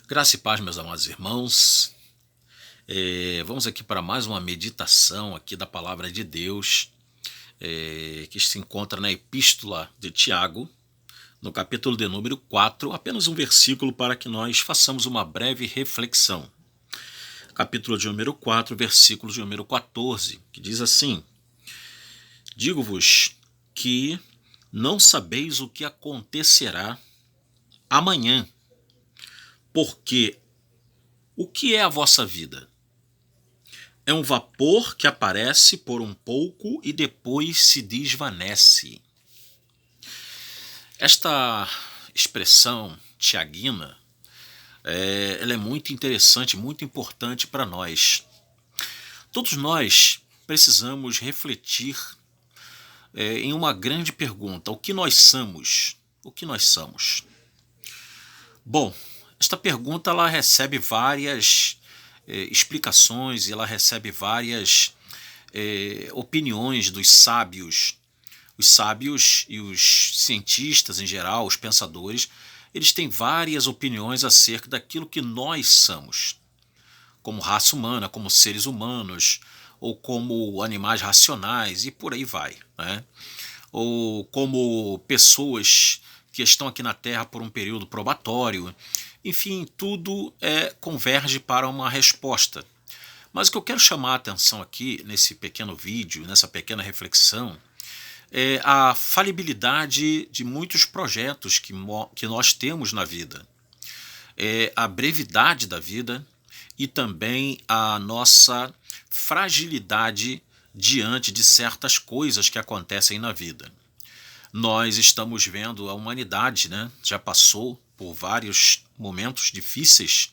Graça e paz, meus amados irmãos. Vamos aqui para mais uma meditação aqui da Palavra de Deus, que se encontra na Epístola de Tiago, no capítulo de número 4, apenas um versículo para que nós façamos uma breve reflexão. Capítulo de número 4, versículo de número 14, que diz assim: Digo-vos que não sabeis o que acontecerá amanhã, porque o que é a vossa vida? É um vapor que aparece por um pouco e depois se desvanece. Esta expressão tiaguina, ela é muito interessante, muito importante para nós. Todos nós precisamos refletir em uma grande pergunta: o que nós somos? O que nós somos? Bom, esta pergunta ela recebe várias explicações e ela recebe várias opiniões dos sábios. Os sábios e os cientistas em geral, os pensadores, eles têm várias opiniões acerca daquilo que nós somos, como raça humana, como seres humanos, ou como animais racionais e por aí vai, né? Ou como pessoas que estão aqui na Terra por um período probatório. Enfim, tudo converge para uma resposta. Mas o que eu quero chamar a atenção aqui nesse pequeno vídeo, nessa pequena reflexão, é a falibilidade de muitos projetos que nós temos na vida, a brevidade da vida e também a nossa fragilidade diante de certas coisas que acontecem na vida. Nós estamos vendo a humanidade, né, já passou por vários momentos difíceis.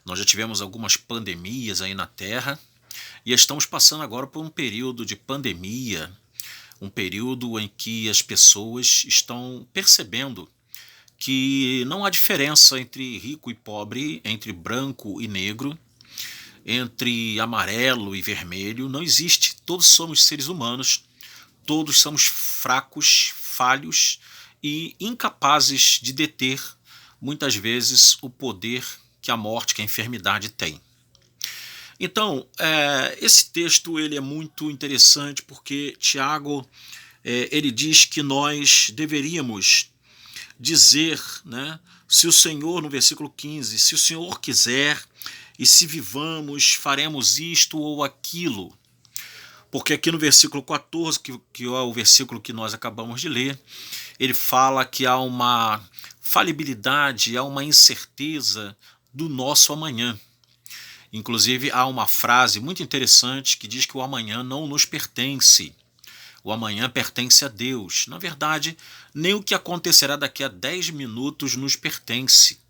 Nós já tivemos algumas pandemias aí na Terra e estamos passando agora por um período de pandemia, um período em que as pessoas estão percebendo que não há diferença entre rico e pobre, entre branco e negro, entre amarelo e vermelho, não existe. Todos somos seres humanos, todos somos fracos, falhos e incapazes de deter, muitas vezes, o poder que a morte, que a enfermidade tem. Então, esse texto ele é muito interessante porque Tiago ele diz que nós deveríamos dizer, né, se o Senhor, no versículo 15, se o Senhor quiser e se vivamos, faremos isto ou aquilo. Porque aqui no versículo 14, que é o versículo que nós acabamos de ler, ele fala que há uma falibilidade, há uma incerteza do nosso amanhã. Inclusive, há uma frase muito interessante que diz que o amanhã não nos pertence. O amanhã pertence a Deus. Na verdade, nem o que acontecerá daqui a 10 minutos nos pertence,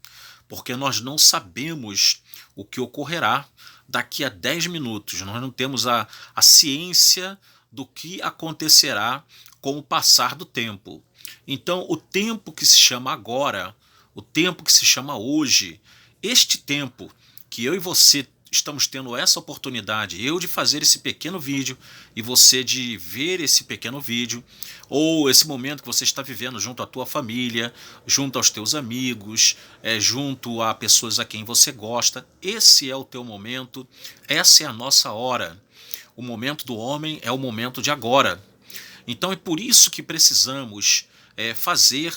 porque nós não sabemos o que ocorrerá daqui a 10 minutos. Nós não temos a ciência do que acontecerá com o passar do tempo. Então, o tempo que se chama agora, o tempo que se chama hoje, este tempo que eu e você estamos tendo essa oportunidade, eu de fazer esse pequeno vídeo e você de ver esse pequeno vídeo, ou esse momento que você está vivendo junto à tua família, junto aos teus amigos, junto a pessoas a quem você gosta, esse é o teu momento, essa é a nossa hora. O momento do homem é o momento de agora. Então é por isso que precisamos fazer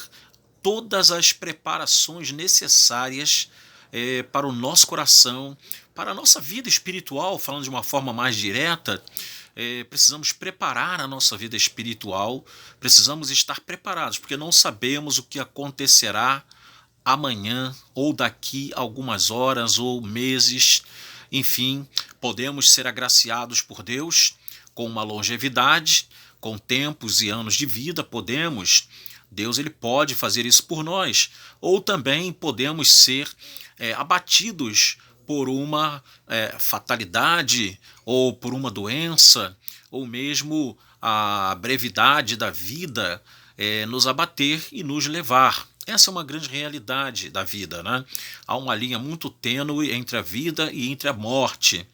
todas as preparações necessárias para o nosso coração, para a nossa vida espiritual, falando de uma forma mais direta. Precisamos preparar a nossa vida espiritual, precisamos estar preparados, porque não sabemos o que acontecerá amanhã, ou daqui a algumas horas ou meses. Enfim, podemos ser agraciados por Deus com uma longevidade, com tempos e anos de vida, podemos. Deus ele pode fazer isso por nós, ou também podemos ser abatidos por uma fatalidade, ou por uma doença, ou mesmo a brevidade da vida nos abater e nos levar. Essa é uma grande realidade da vida, né? Há uma linha muito tênue entre a vida e entre a morte.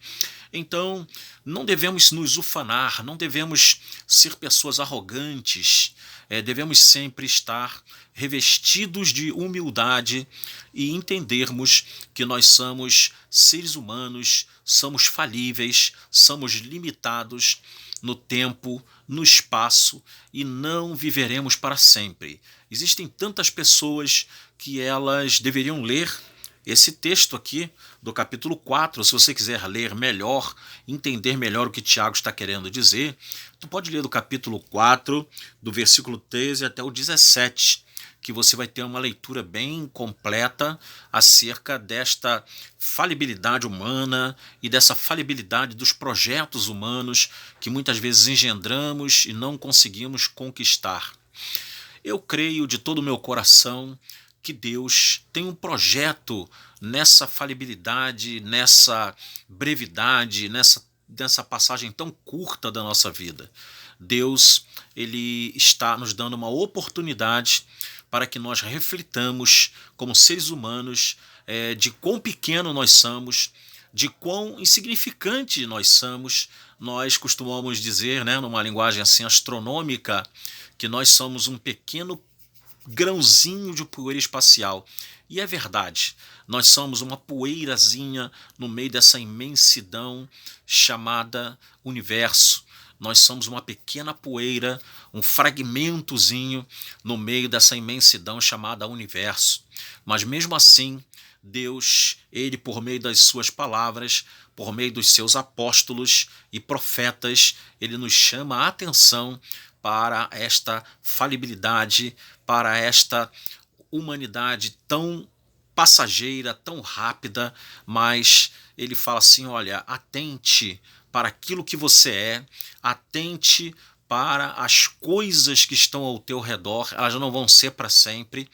Então, não devemos nos ufanar, não devemos ser pessoas arrogantes, devemos sempre estar revestidos de humildade e entendermos que nós somos seres humanos, somos falíveis, somos limitados no tempo, no espaço e não viveremos para sempre. Existem tantas pessoas que elas deveriam ler esse texto aqui do capítulo 4, se você quiser ler melhor, entender melhor o que Tiago está querendo dizer, tu pode ler do capítulo 4, do versículo 13 até o 17, que você vai ter uma leitura bem completa acerca desta falibilidade humana e dessa falibilidade dos projetos humanos que muitas vezes engendramos e não conseguimos conquistar. Eu creio de todo o meu coração que Deus tem um projeto nessa falibilidade, nessa brevidade, nessa passagem tão curta da nossa vida. Deus, ele está nos dando uma oportunidade para que nós reflitamos como seres humanos de quão pequeno nós somos, de quão insignificante nós somos. Nós costumamos dizer, né, numa linguagem assim astronômica, que nós somos um pequeno grãozinho de poeira espacial. E é verdade, nós somos uma poeirazinha no meio dessa imensidão chamada universo. Nós somos uma pequena poeira, um fragmentozinho no meio dessa imensidão chamada universo. Mas mesmo assim, Deus, ele por meio das suas palavras, por meio dos seus apóstolos e profetas, ele nos chama a atenção para esta falibilidade, para esta humanidade tão passageira, tão rápida, mas ele fala assim, olha, atente para aquilo que você é, atente para as coisas que estão ao teu redor, elas não vão ser para sempre.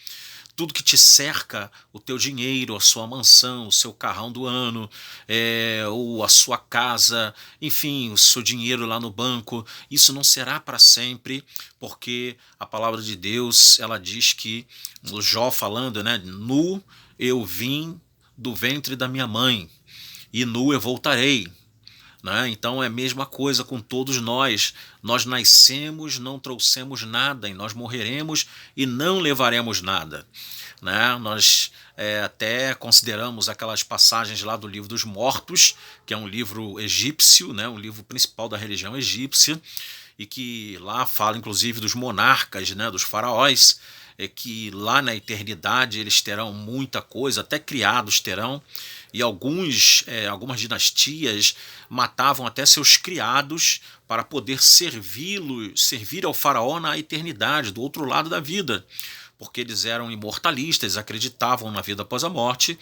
Tudo que te cerca, o teu dinheiro, a sua mansão, o seu carrão do ano, ou a sua casa, enfim, o seu dinheiro lá no banco, isso não será para sempre, porque a palavra de Deus, ela diz que, o Jó falando, né, nu eu vim do ventre da minha mãe, e nu eu voltarei. Né? Então é a mesma coisa com todos nós. Nós nascemos, não trouxemos nada, e nós morreremos e não levaremos nada. Né? Nós até consideramos aquelas passagens lá do livro dos mortos, que é um livro egípcio, né? Um livro principal da religião egípcia, e que lá fala inclusive dos monarcas, né? Dos faraós, que lá na eternidade eles terão muita coisa, até criados terão, e algumas dinastias matavam até seus criados para poder servir ao faraó na eternidade, do outro lado da vida, porque eles eram imortalistas, acreditavam na vida após a morte,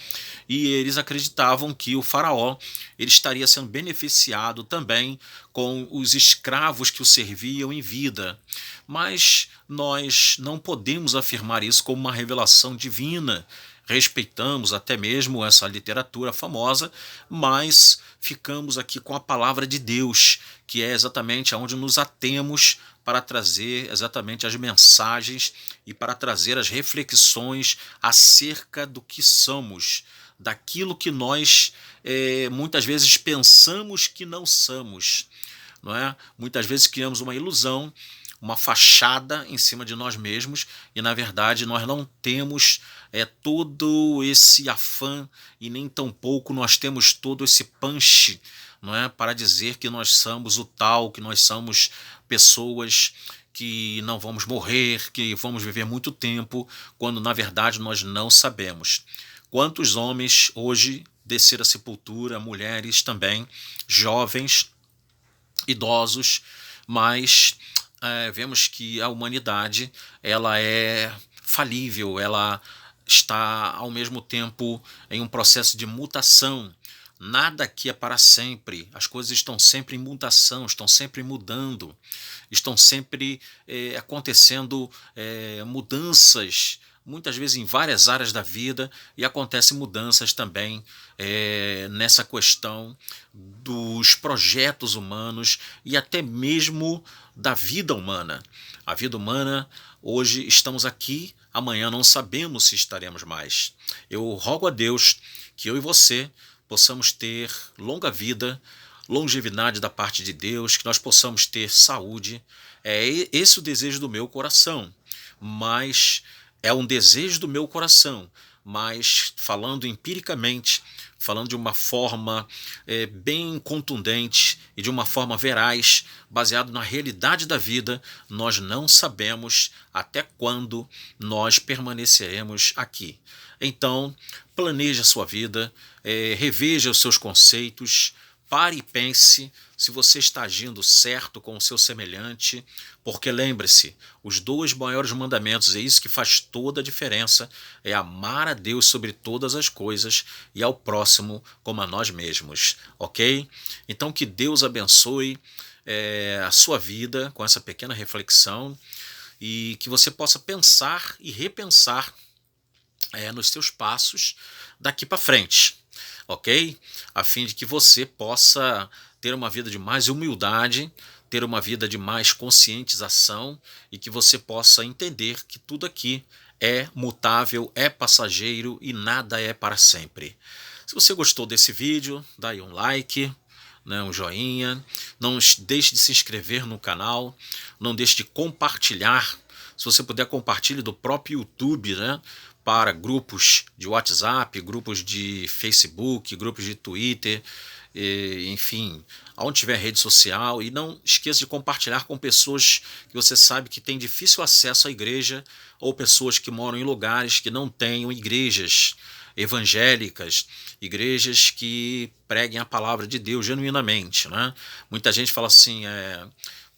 e eles acreditavam que o faraó ele estaria sendo beneficiado também com os escravos que o serviam em vida. Mas nós não podemos afirmar isso como uma revelação divina. Respeitamos até mesmo essa literatura famosa, mas ficamos aqui com a palavra de Deus, que é exatamente aonde nos atemos para trazer exatamente as mensagens e para trazer as reflexões acerca do que somos, daquilo que nós muitas vezes pensamos que não somos. Não é? Muitas vezes criamos uma ilusão, uma fachada em cima de nós mesmos e na verdade nós não temos todo esse afã e nem tampouco nós temos todo esse punch, não é? Para dizer que nós somos o tal, que nós somos pessoas que não vamos morrer, que vamos viver muito tempo, quando na verdade nós não sabemos. Quantos homens hoje desceram à sepultura, mulheres também, jovens, idosos, mas vemos que a humanidade ela é falível, ela está ao mesmo tempo em um processo de mutação. Nada aqui é para sempre, as coisas estão sempre em mutação, estão sempre mudando, estão sempre acontecendo mudanças, muitas vezes em várias áreas da vida, e acontecem mudanças também nessa questão dos projetos humanos e até mesmo da vida humana. A vida humana, hoje estamos aqui, amanhã não sabemos se estaremos mais. Eu rogo a Deus que eu e você possamos ter longa vida, longevidade da parte de Deus, que nós possamos ter saúde. É esse o desejo do meu coração, mas é um desejo do meu coração, mas falando empiricamente, falando de uma forma bem contundente e de uma forma veraz, baseado na realidade da vida, nós não sabemos até quando nós permaneceremos aqui. Então, planeje a sua vida, reveja os seus conceitos, pare e pense se você está agindo certo com o seu semelhante, porque lembre-se, os 2 maiores mandamentos, é isso que faz toda a diferença, é amar a Deus sobre todas as coisas e ao próximo como a nós mesmos, ok? Então que Deus abençoe a sua vida com essa pequena reflexão e que você possa pensar e repensar nos seus passos daqui para frente, ok? A fim de que você possa ter uma vida de mais humildade, ter uma vida de mais conscientização e que você possa entender que tudo aqui é mutável, é passageiro e nada é para sempre. Se você gostou desse vídeo, dá aí um like, né, um joinha, não deixe de se inscrever no canal, não deixe de compartilhar. Se você puder, compartilhe do próprio YouTube, né, para grupos de WhatsApp, grupos de Facebook, grupos de Twitter, enfim, onde tiver rede social. E não esqueça de compartilhar com pessoas que você sabe que têm difícil acesso à igreja ou pessoas que moram em lugares que não tenham igrejas evangélicas, igrejas que preguem a palavra de Deus genuinamente, né? Muita gente fala assim,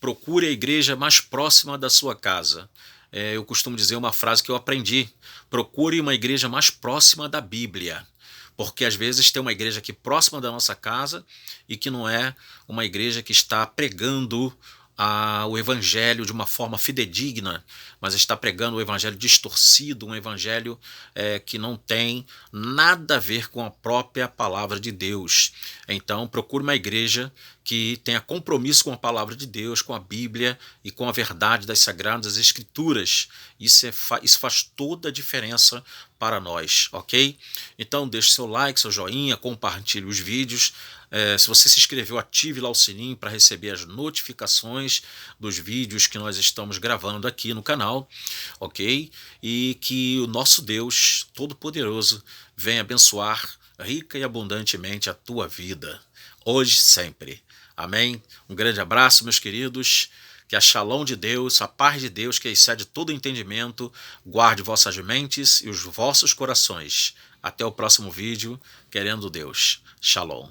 procure a igreja mais próxima da sua casa. Eu costumo dizer uma frase que eu aprendi: procure uma igreja mais próxima da Bíblia, porque às vezes tem uma igreja aqui próxima da nossa casa e que não é uma igreja que está pregando o evangelho de uma forma fidedigna, mas está pregando o evangelho distorcido, um evangelho que não tem nada a ver com a própria palavra de Deus. Então procure uma igreja que tenha compromisso com a palavra de Deus, com a Bíblia e com a verdade das Sagradas Escrituras. Isso faz toda a diferença para nós, ok? Então deixe seu like, seu joinha, compartilhe os vídeos. Se você se inscreveu, ative lá o sininho para receber as notificações dos vídeos que nós estamos gravando aqui no canal, ok? E que o nosso Deus Todo-Poderoso venha abençoar rica e abundantemente a tua vida, hoje e sempre. Amém? Um grande abraço, meus queridos. Que a Shalom de Deus, a paz de Deus, que excede todo entendimento, guarde vossas mentes e os vossos corações. Até o próximo vídeo, querendo Deus. Shalom.